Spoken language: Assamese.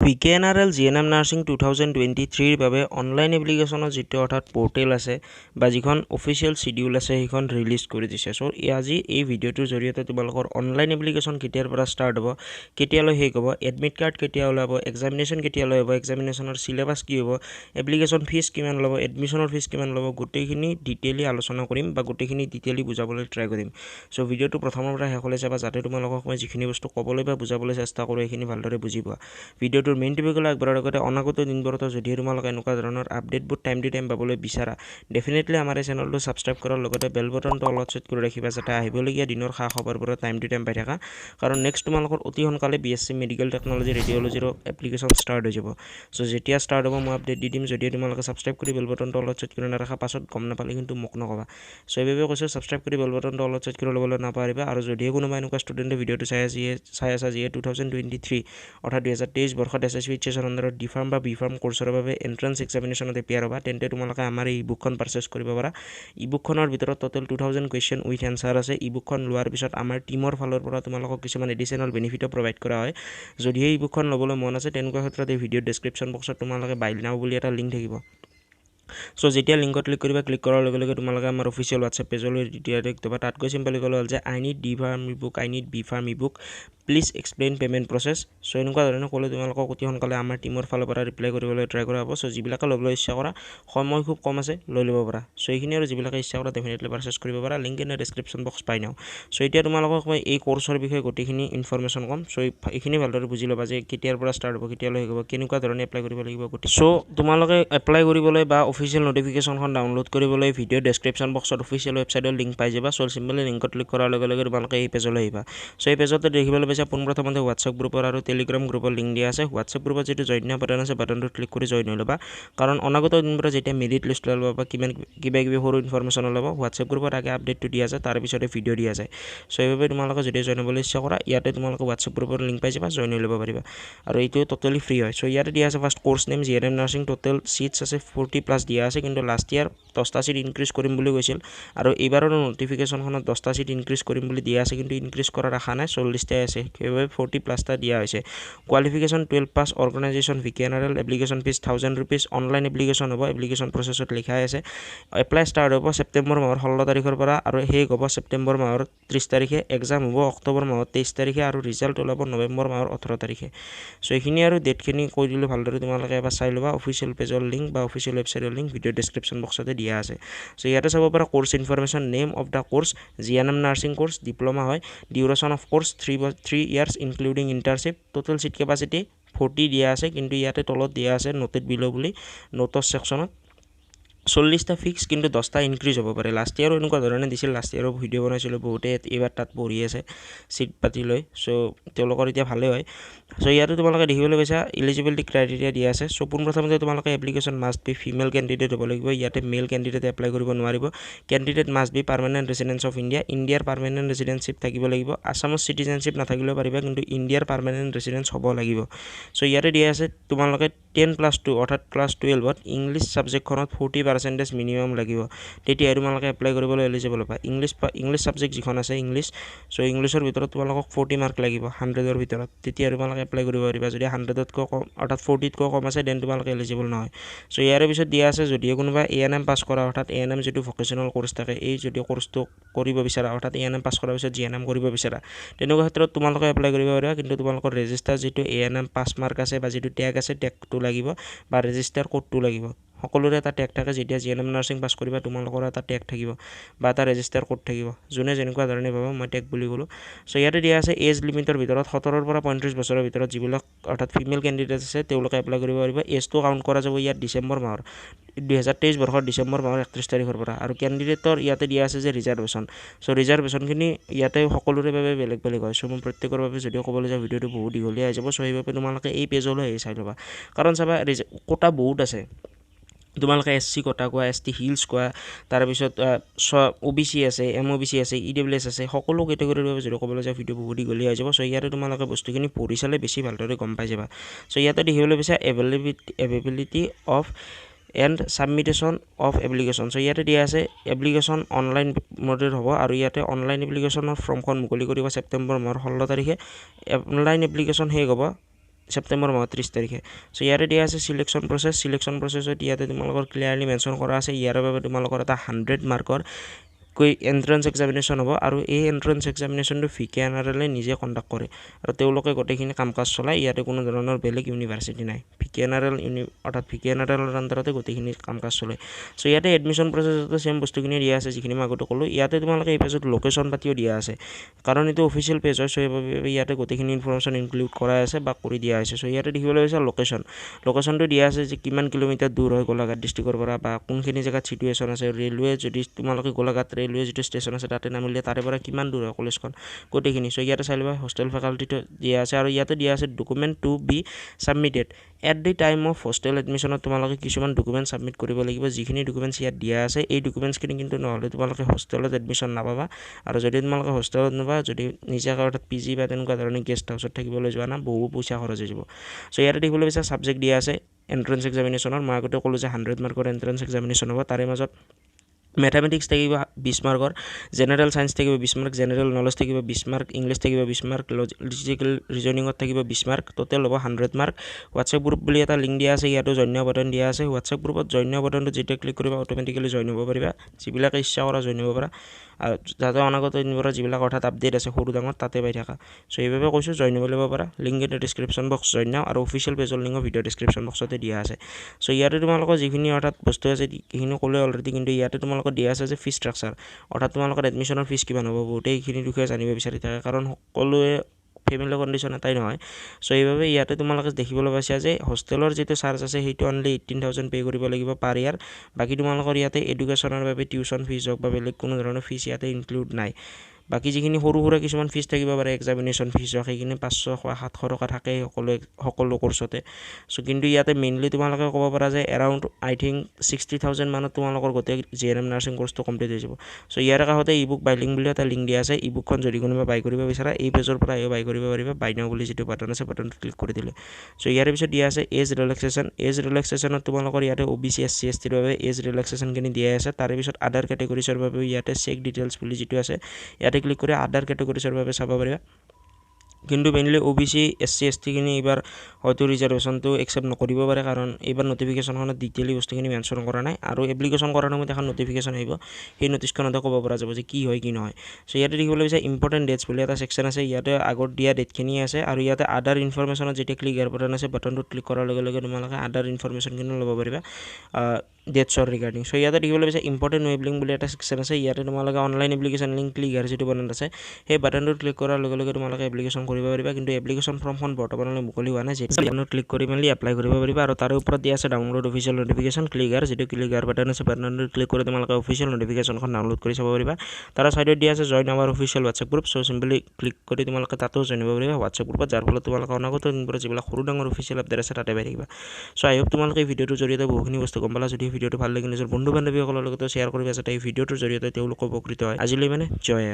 VKNRL GNM Nursing 2023 বাবে অনলাইন এপ্লিকেশ্যনৰ যিটো অৰ্থাৎ পোৰ্টেল আছে বা যিখন অফিচিয়েল শিডিউল আছে সেইখন ৰিলিজ কৰি দিছে। সো আজি এই ভিডিঅ'টোৰ জৰিয়তে তোমালোকৰ অনলাইন এপ্লিকেশ্যন কেতিয়াৰ পৰা ষ্টাৰ্ট হ'ব, কেতিয়ালৈ শেষ হ'ব, এডমিট কাৰ্ড কেতিয়া ওলাব, এক্সামিনেশ্যন কেতিয়ালৈ হ'ব, এক্সামিনেশ্যনৰ চিলেবাছ কি হ'ব, এপ্লিকেশ্যন ফিজ কিমান ল'ব, এডমিশ্যনৰ ফিজ কিমান ল'ব, গোটেইখিনি ডিটেইলি আলোচনা কৰিম বা গোটেইখিনি ডিটেইলি বুজাবলৈ ট্ৰাই কৰিম। সো ভিডিঅ'টো প্ৰথমৰ পৰা শেষলৈ চাবা যাতে তোমালোকক মই যিখিনি বস্তু ক'বলৈ বা বুজাবলৈ চেষ্টা কৰোঁ সেইখিনি ভালদৰে বুজি পোৱা। ভিডিঅ'টোৰ মেইন টপিকলৈ আগবঢ়াৰ আগতে অনাগত দিনবোৰত যদি তোমালোকে এনেকুৱা ধৰণৰ আপডেটবোৰ টাইম টু টাইম পাবলৈ বিচাৰা ডেফিনেটলি আমাৰ এই চেনেলটো ছাবস্ক্ৰাইব কৰাৰ লগতে বেল বটনটো অলপ ছেট কৰি ৰাখিবা যাতে আহিবলগীয়া দিনৰ খা খবৰবোৰ টাইম টু টাইম পাই থাকা। কাৰণ নেক্সট তোমালোকৰ অতি সোনকালে BSc মেডিকেল টেকন'লজি ৰেডিঅ'লজিৰ এপ্লিকেশ্যন ষ্টাৰ্ট হৈ যাব। সো যেতিয়া ষ্টাৰ্ট হ'ব মই আপডেট দি দিম। যদি তোমালোকে ছাবস্ক্ৰাইব কৰি বেল বটনটো অলপ ছেট কৰি নাৰাখা পাছত গম নাপালে কিন্তু মোক নক'বা। সো এইভাৱে কৈছোঁ ছাবস্ক্ৰাইব কৰি বেল বটনটো অলপ ছেট কৰি ল'বলৈ নাপাহৰিবা। আৰু যদিহে কোনোবা এনেকুৱা ষ্টুডেণ্টে ভিডিঅ'টো চাই আছা যিয়ে 2023 অৰ্থাৎ 2023 বৰ্ষত SSC HSৰ আণ্ডাৰত ডি ফাৰ্ম বা বি ফাৰ্ম কোৰ্চৰ বাবে এণ্ট্ৰেন্স এক্সামিনেশ্যনত এপিয়াৰ হ'বা তেন্তে তোমালোকে আমাৰ এই ইবুকখন পাৰচেছ কৰিব পাৰা। ইবুকখনৰ ভিতৰত টোটেল 2000 কুৱেশ্যন উইথ এনচাৰ আছে। ইবুকখন লোৱাৰ পিছত আমাৰ টীমৰ ফালৰ পৰা তোমালোকক কিছুমান এডিশ্যনেল বেনিফিটো প্ৰভাইড কৰা হয়। যদিহে ইবুকখন ল'বলৈ মন আছে তেনেকুৱা ক্ষেত্ৰত এই ভিডিঅ'ৰ ডেছক্ৰিপশ্যন বক্সত তোমালোকে বাই নাও বুলি এটা লিংক থাকিব। সো যেতিয়া লিংকত ক্লিক কৰিবা, ক্লিক কৰাৰ লগে লগে তোমালোকে আমাৰ অফিচিয়েল হোৱাটছএপ পেজলৈ ডাইৰেক্ট হ'বা। তাত গৈ চিম্পলি ক'লে হ'ল যে I need D pharm ebook, I need B pharm ebook, please explain payment process. So এনেকুৱা ধৰণে ক'লে তোমালোকক অতি সোনকালে আমাৰ টীমৰ ফালৰ পৰা ৰিপ্লাই কৰিবলৈ ট্ৰাই কৰা হ'ব। সো যিবিলাকে ল'বলৈ ইচ্ছা কৰা সময় খুব কম আছে লৈ ল'ব পাৰা। সো এইখিনি আৰু যিবিলাকে ইচ্ছা কৰা ডেফিনেটলি পাৰচেছ কৰিব পাৰা। লিংক ইন ডেছক্ৰিপশ্যন বক্স পাই নাও। সো এতিয়া তোমালোকক মই এই কোৰ্চৰ বিষয়ে গোটেইখিনি ইনফৰমেশ্যন ক'ম। সো এইখিনি ভালদৰে বুজি ল'বা যে কেতিয়াৰ পৰা ষ্টাৰ্ট হ'ব, কেতিয়ালৈ শেষ হ'ব, কেনেকুৱা ধৰণে এপ্লাই কৰিব লাগিব গোটেই। সো তোমালোকে এপ্লাই কৰিবলৈ বা অফিচিয়েল নটিফিকেশ্যনখন ডাউনলোড কৰিবলৈ ভিডিঅ' ডেছক্ৰিপশ্যন বক্সত অফিচিয়েল ৱেবছাইটৰ লিংক পাই যাবা। সো চিম্পলি লিংকত ক্লিক কৰাৰ লগে লগে তোমালোকে এই পেজলৈ আহিবা। সো এই পেজতে দেখিবলৈ পাইছা পোনপ্ৰথমতে হোৱাটছএপ গ্ৰুপৰ আৰু টেলিগ্ৰাম গ্ৰুপৰ লিংক দিয়া আছে। হোৱাটছএপ গ্ৰুপত যিটো জইন বাটন আছে বাটনটোত ক্লিক কৰি জইন হৈ ল'বা। কাৰণ অনাগত দিনবোৰত যেতিয়া মেৰিট লিষ্ট ওলাব বা কিবা কিবি সৰু ইনফৰমেশ্যন ওলাব হোৱাটছএপ গ্ৰুপত আগে আপডেটটো দিয়া যায়, তাৰপিছতে ভিডিঅ' দিয়া যায়। সো এইভাৱে তোমালোকে যদি জইন হ'বলৈ ইচ্ছা কৰা ইয়াতে তোমালোকে হোৱাটছএপ গ্ৰুপৰ লিংক পাই যাবা, জইন হৈ ল'ব পাৰিবা। আৰু এইটো টোটেলি ফ্ৰী হয়। সো ইয়াতে দিয়া আছে first course name GNM nursing. Total seats আছে 40+ দিয়া আছে, কিন্তু লাষ্ট ইয়াৰ 10টা ছিট ইনক্ৰিজ কৰিম বুলি কৈছিল আৰু এইবাৰৰ নটিফিকেশ্যনখনত 10টা ছিট ইনক্ৰিজ কৰিম বুলি দিয়া আছে, কিন্তু ইনক্ৰিজ কৰাৰ আশা নাই, 40টাই আছে। সেইবাবে 40+টা দিয়া হৈছে। Qualification 12 pass. Organization VKNRL। Application fees 1000 rupees. Online application হ'ব। এপ্লিকেশ্যন প্ৰচেছত লিখাই আছে এপ্লাই ষ্টাৰ্ট হ'ব ছেপ্টেম্বৰ মাহৰ 16 তাৰিখৰ পৰা আৰু শেষ হ'ব ছেপ্টেম্বৰ মাহৰ 30 তাৰিখে। এক্সাম হ'ব অক্টোবৰ মাহৰ 23 তাৰিখে আৰু ৰিজাল্ট ওলাব নৱেম্বৰ মাহৰ 18 তাৰিখে। সো এইখিনি আৰু ডেটখিনি কৈ দিলোঁ ভালদৰে তোমালোকে এবাৰ চাই ল'বা। অফিচিয়েল পেজৰ লিংক বা অফিচিয়েল ৱেবছাইটৰ লিংক ভিডিঅ' ডেছক্ৰিপশ্যন বক্সতে দিয়া আছে। সো ইয়াতে চাব পাৰা course information, name of the course GNM nursing course, diploma হয়। Duration of course 3 years including internship. Total seat capacity 40 দিয়া আছে, কিন্তু ইয়াতে তলত দিয়া আছে নোটেড বিল' বুলি নোটছ ছেকশ্যনত 40টা ফিক্স, কিন্তু 10টা ইনক্ৰিজ হ'ব পাৰে। লাষ্ট ইয়াৰো এনেকুৱা ধৰণে দিছিল। লাষ্ট ইয়াৰো ভিডিঅ' বনাইছিলোঁ বহুতে এইবাৰ তাত পঢ়ি আছে ছিট পাতি লৈ। সো তেওঁলোকৰ এতিয়া ভালেই হয়। সো ইয়াতে তোমালোকে দেখিবলৈ পাইছা ইলিজিবিলিটি ক্ৰাইটেৰিয়া দিয়া আছে। সো পোনপ্ৰথমতে তোমালোকে application must B female candidate হ'ব লাগিব। ইয়াতে মেল কেণ্ডিডেটে এপ্লাই কৰিব নোৱাৰিব। Candidate must B permanent residence of India. ইণ্ডিয়াৰ পাৰ্মানেণ্ট ৰেচিডেন্সিপ থাকিব লাগিব। আছামৰ চিটিজেনশ্বিপ নাথাকিলেও পাৰিবা, কিন্তু ইণ্ডিয়াৰ পাৰ্মানেণ্ট ৰেচিডেন্স হ'ব লাগিব। সো ইয়াতে দিয়া আছে তোমালোকে 10+2 অৰ্থাৎ ক্লাছ 12ত ইংলিছ ছাবজেক্টখনত 40% মিনিমাম লাগিব, তেতিয়াই তোমালোকে এপ্লাই কৰিবলৈ এলিজিবল হ'বা। ইংলিছ ছাবজেক্ট যিখন আছে ইংলিছ, সো ইংলিছৰ ভিতৰত তোমালোকক 40 মাৰ্ক লাগিব 100ৰ ভিতৰত, তেতিয়া তোমালোকে এপ্লাই কৰিব পাৰিবা। যদি 100তকৈ কম অৰ্থাৎ 40তকৈ কম আছে দেন তোমালোকে এলিজিবল নহয়। সো ইয়াৰে পিছত দিয়া আছে যদিহে কোনোবা ANM পাছ কৰা অৰ্থাৎ ANM যিটো ভকেশ্যনেল কোৰ্চ থাকে এই যদি কোৰ্চটো কৰিব বিচাৰা অৰ্থাৎ ANM পাছ কৰাৰ পিছত GNM কৰিব বিচাৰা তেনেকুৱা ক্ষেত্ৰত তোমালোকে এপ্লাই কৰিব পাৰিবা। কিন্তু তোমালোকৰ ৰেজিষ্টাৰ যিটো ANM পাছ মাৰ্ক আছে বা যিটো টেগ আছে টেগটো লাগিব বা ৰেজিষ্টাৰ কোডটো লাগিব। সকলোৰে এটা টেগ থাকে। যেতিয়া GNM নাৰ্ছিং পাছ কৰিবা তোমালোকৰ এটা টেগ থাকিব বা এটা ৰেজিষ্টাৰ কোড থাকিব। যোনে যেনেকুৱা ধৰণে পাব, মই টেগ বুলি ক'লোঁ। সো ইয়াতে দিয়া আছে এজ লিমিটৰ ভিতৰত 17ৰ পৰা 35 বছৰৰ ভিতৰত যিবিলাক অৰ্থাৎ ফিমেল কেণ্ডিডেট আছে তেওঁলোকে এপ্লাই কৰিব পাৰিব। এজটো কাউণ্ট কৰা যাব ইয়াত ডিচেম্বৰ মাহৰ 2023 বৰ্ষৰ ডিচেম্বৰ মাহৰ 31 তাৰিখৰ পৰা। আৰু কেণ্ডিডেটৰ ইয়াতে দিয়া আছে যে ৰিজাৰ্ভেশ্যন। সো ৰিজাৰ্ভেশ্যনখিনি ইয়াতে সকলোৰে বাবে বেলেগ বেলেগ হয়। সো মই প্ৰত্যেকৰ বাবে যদিও ক'বলৈ যাওঁ ভিডিঅ'টো বহুত দীঘলীয়া হৈ যাব। সো সেইবাবে তোমালোকে এই পেজলৈ আহি চাই ল'বা। কাৰণ চাবা কোটা বহুত আছে। তোমালোকে SC কোটা কোৱা, ST হিলছ কোৱা, তাৰপিছত OBC আছে, MOBC আছে, EWS আছে, সকলো কেটেগৰীৰ বাবে যদি ক'বলৈ যাওঁ ভিডিঅ' বহুত দীঘলীয়া হৈ যাব। সো ইয়াতে তোমালোকে বস্তুখিনি পঢ়ি চালে বেছি ভালদৰে গম পাই যাবা। সো ইয়াতে দেখিবলৈ পাইছা availability of and submission of application. So ইয়াতে দিয়া আছে এপ্লিকেশ্যন অনলাইন মডেল হ'ব আৰু ইয়াতে অনলাইন এপ্লিকেশ্যনৰ ফৰ্মখন মুকলি কৰিব ছেপ্টেম্বৰ মাহৰ 16 তাৰিখে। অনলাইন এপ্লিকেশ্যন শেষ হ'ব ছেপ্টেম্বৰ মাহৰ 30 তাৰিখে সো ইয়াতে দিয়া আছে সিলেকশন প্ৰসেছত ইয়াতে তোমালোকৰ ক্লিয়াৰলি মেনশন কৰা আছে ইয়াৰ বাবে তোমালোকৰ এটা 100 মাৰ্কৰ কৈ এন্ট্ৰেন্স এক্সামিনেশ্যন হ'ব আৰু এই এন্ট্ৰেন্স এক্সামিনেশ্যনটো VKNRL নিজে কণ্ডাক্ট কৰে আৰু তেওঁলোকে গোটেইখিনি কাম কাজ চলাই ইয়াতে কোনো ধৰণৰ বেলেগ ইউনিভাৰ্চিটি নাই VKNRL অৰ্থাৎ VKNRL ৰ আন্ডাৰতে গোটেইখিনি কাম কাজ চলে সো ইয়াতে এডমিশন প্ৰসেছটো সেম বস্তুখিনি দিয়া আছে যিখিনি মই আগতে ক'লো ইয়াতে তোমালোকে এই পেজত লোকেশ্যন পাতিও দিয়া আছে কাৰণ এইটো অফিচিয়েল পেজ হয় সো ইয়াতে গোটেইখিনি ইনফৰমেশ্যন ইনক্লুড কৰা আছে বা কৰি দিয়া আছে সো ইয়াতে দেখিবলৈ পাইছা লোকেশ্যনটো দিয়া আছে যে কিমান কিলোমিটাৰ দূৰ হয় গোলাঘাট ডিষ্ট্ৰিক্টৰ পৰা বা কোনখিনি জেগাত সিচুৱেশ্যন আছে ৰেলৱে যদি তোমালোকে গোলাঘাট ৰেলৱে যিটো ষ্টেচন আছে তাতে নামিলে তাৰে পৰা কিমান দূৰ হয় কলেজখন গোটেইখিনি সো ইয়াতে চাই লবা হোষ্টেল ফেকাল্টিটো দিয়া আছে আৰু ইয়াতে দিয়া আছে document to be submitted at the time of hostel এডমিশ্যনত তোমালোকে কিছুমান ডকুমেণ্ট সাবমিট কৰিব লাগিব যিখিনি ডকুমেণ্টছ ইয়াত দিয়া আছে এই ডকুমেণ্টছখিনি কিন্তু নহ'লে তোমালোকে হোষ্টেলত এডমিশ্যন নাপাবা আৰু যদি তোমালোকে হোষ্টেলত নোপোৱা যদি নিজা অৰ্থাৎ PG বা তেনেকুৱা ধৰণৰ গেষ্ট হাউচত থাকিবলৈ যোৱা না বহু পইচা খৰচ হৈ যাব সো ইয়াতে দেখিবলৈ পাইছা সাবজেক্ট দিয়া আছে এন্ট্ৰেন্স এক্সামিনেশ্যনৰ মই আগতে ক'লো যে 100 মাৰ্কৰ এন্ট্ৰেন্স এক্সামিনেশ্যন হ'ব তাৰে মাজত मैथमेटिक्स থাকিব 20 মাৰ্কৰ জেনাৰেল সায়েন্স থাকিব 20 মাৰ্ক জেনাৰেল নলেজ থাকিব 20 মাৰ্ক ইংলিশ থাকিব 20 মাৰ্ক লজিক্যাল ৰিজনিংত থাকিব 20 মাৰ্ক টোটাল হ'ব 100 মাৰ্ক WhatsApp গ্ৰুপ বুলি এটা লিংক দিয়া আছে ইয়াতো জয়েন বাটন দিয়া আছে WhatsApp গ্ৰুপত জয়েন বাটনটো যেতিয়া ক্লিক কৰিবা অটোমেটিক্যালি জয়েন হ'ব পাৰিবা যিবিলাকে ইচ্ছা কৰা জয়েন হ'ব পাৰা আৰু যাতে অনাগত দিনবোৰত যিবিলাক অৰ্থাৎ আপডেট আছে সৰু ডাঙৰ তাতে পাই থাকা সো এইভাবে কৈছো জয়েন হ'ব লাগিব পাৰা link in description box join নাও আৰু অফিচিয়েল পেজৰ লিংক ভিডিও ডেসক্ৰিপচন বক্সতে দিয়া আছে সো ইয়াতে তোমালোকৰ যিখিনি অৰ্থাৎ বস্তু আছে এইখিনি ক'লে অলৰেডি কিন্তু ইয়াতে তোমালোকৰ দিয়া আছে যে ফি ষ্ট্ৰাকচাৰ অৰ্থাৎ তোমালোকৰ এডমিশ্যনৰ ফিজ কিমান হ'ব বহুতে এইখিনি বিষয়ে জানিব বিচাৰি থাকে কাৰণ সকলোৱে ফেমিলি কন্ডিশন এটাই নহয় সো এইভাবে ইয়াতে তোমালোকে দেখিবলৈ পাইছা যে হোষ্টেলৰ যেটো চাৰ্জ আছে হেটো অনলি 18000 পে কৰিব লাগিব পাৰ ইয়াৰ বাকি তোমালোকৰ ইয়াতে এডুকেশ্যনৰ বাবে টিউচন ফিজ হক বা বেলেগ কোনো ধৰণৰ ফিজ ইয়াতে ইনক্লুড নাই বাকি যিখিনি সৰু সৰু কিছুমান ফিজ থাকিব পাৰে এক্সামিনেশ্যন ফিজ হক সেইখিনি 500 700 টকা থাকে সকলো কোৰ্সতে সো কিন্তু ইয়াতে মেইনলি তোমালোকে ক'ব পাৰা যে এৰাউন্ড আই থিংক 60000 মানত তোমালোকৰ গতে JNM নাৰ্সিং কোৰ্সটো কমপ্লিট হৈ যাব সো ইয়াৰ কাষতে ইবুক বাই লিংক বুলি এটা লিংক দিয়া আছে ইবুকখন যদি কোনোবা বাই কৰিব বিচাৰা এই পেজৰ পৰা আইও বাই কৰিব পাৰিবা বাই নাও বুলি যেটো বাটন আছে বাটনটো ক্লিক কৰি দিলে সো ইয়াৰ পিছত দিয়া আছে এজ ৰিলেক্সেশনত তোমালোকৰ ইয়াতে OBC SC ST ৰ বাবে এজ ৰিলেক্সেশন কিনি দিয়া আছে তাৰ পিছত আদাৰ ক্যাটাগৰিজৰ বাবে ইয়াতে চেক ডিটেইলছ বুলি যেটো আছে ইয়াতে ক্লিক কৰি আদাৰ ক্যাটাগৰিজৰ বাবে চাব পাৰিবা কিন্তু মেইনলি OBC SC ST কিনি এবাৰ হয়তো ৰিজাৰ্ভেশনটো একচেপ্ট নকৰিব পাৰে কাৰণ এবাৰ নোটিফিকেশনখনত ডিটেইলি বস্তুখিনি মেনশন কৰা নাই আৰু এপ্লিকেশন কৰাৰ সময়ত এখন নোটিফিকেশন আহিব সেই নোটিছখনতে ক'ব পৰা যাব যে কি হয় কি নহয় সো ইয়াতে দেখিবলৈ পাইছে ইম্পৰ্টেন্ট ডেটস বুলি এটা সেকশন আছে ইয়াতে আগৰ দিয়া ডেটখিনি আছে আৰু ইয়াতে আদাৰ ইনফৰমেশনত যেটা ক্লিক ইয়াৰ বাটন আছে বাটনটো ক্লিক কৰাৰ লগে লগে তোমালোকে আদাৰ ইনফৰমেশন কিনো ল'ব পাৰিবা ডেটছৰ ৰিগাৰ্ডিং সো ইয়াতে দেখিবলৈ পাইছে ইম্পৰ্টেন্ট ৱেব লিংক বুলি এটা সেকশন আছে ইয়াতে তোমালোকে অনলাইন এপ্লিকেশন লিংক ক্লিক ইয়াৰ যেটো বাটন আছে সেই বাটনটো ক্লিক কৰাৰ লগে লগে তোমালোকে এপ্লিকেশন কৰিব পাৰিবা কিন্তু এপ্লিকেশন ফৰ্মখন বৰ্তমানলৈ মুকলি হোৱা নাই যেটো বাটনত ক্লিক কৰি মেলি এপ্লাই কৰিব পাৰিবা আৰু তাৰ ওপৰত দিয়া আছে ডাউনলোড অফিচিয়েল নোটিফিকেশন ক্লিক ইয়াৰ যেটো ক্লিক ইয়াৰ বাটন আছে বাটনটো ক্লিক কৰি তোমালোকে অফিচিয়েল নোটিফিকেশনখন ডাউনলোড কৰি চাব পাৰিবা তাৰ সাইডত দিয়া আছে join our official WhatsApp group so simply click কৰি তোমালোকে তাতেও জয়েন হ'ব পাৰিবা WhatsApp গ্ৰুপত যাৰ ফলত তোমালোকে অনাগত দিনবোৰত যিবিলাক সৰু ডাঙৰ অফিচিয়েল আপডেট আছে তাতে পাই থাকিবা সো আই হোপ তোমালোকে এই ভিডিওটোৰ জৰিয়তে বহুখিনি বস্তু গম পালা যদি ভিডিওটো ভাল লাগিলে নিজৰ বন্ধু বান্ধৱীসকলৰ লগত শ্বেয়াৰ কৰিবা যাতে এই ভিডিওটোৰ জৰিয়তে তেওঁলোক উপকৃত হয় আজিলৈ মানে জয়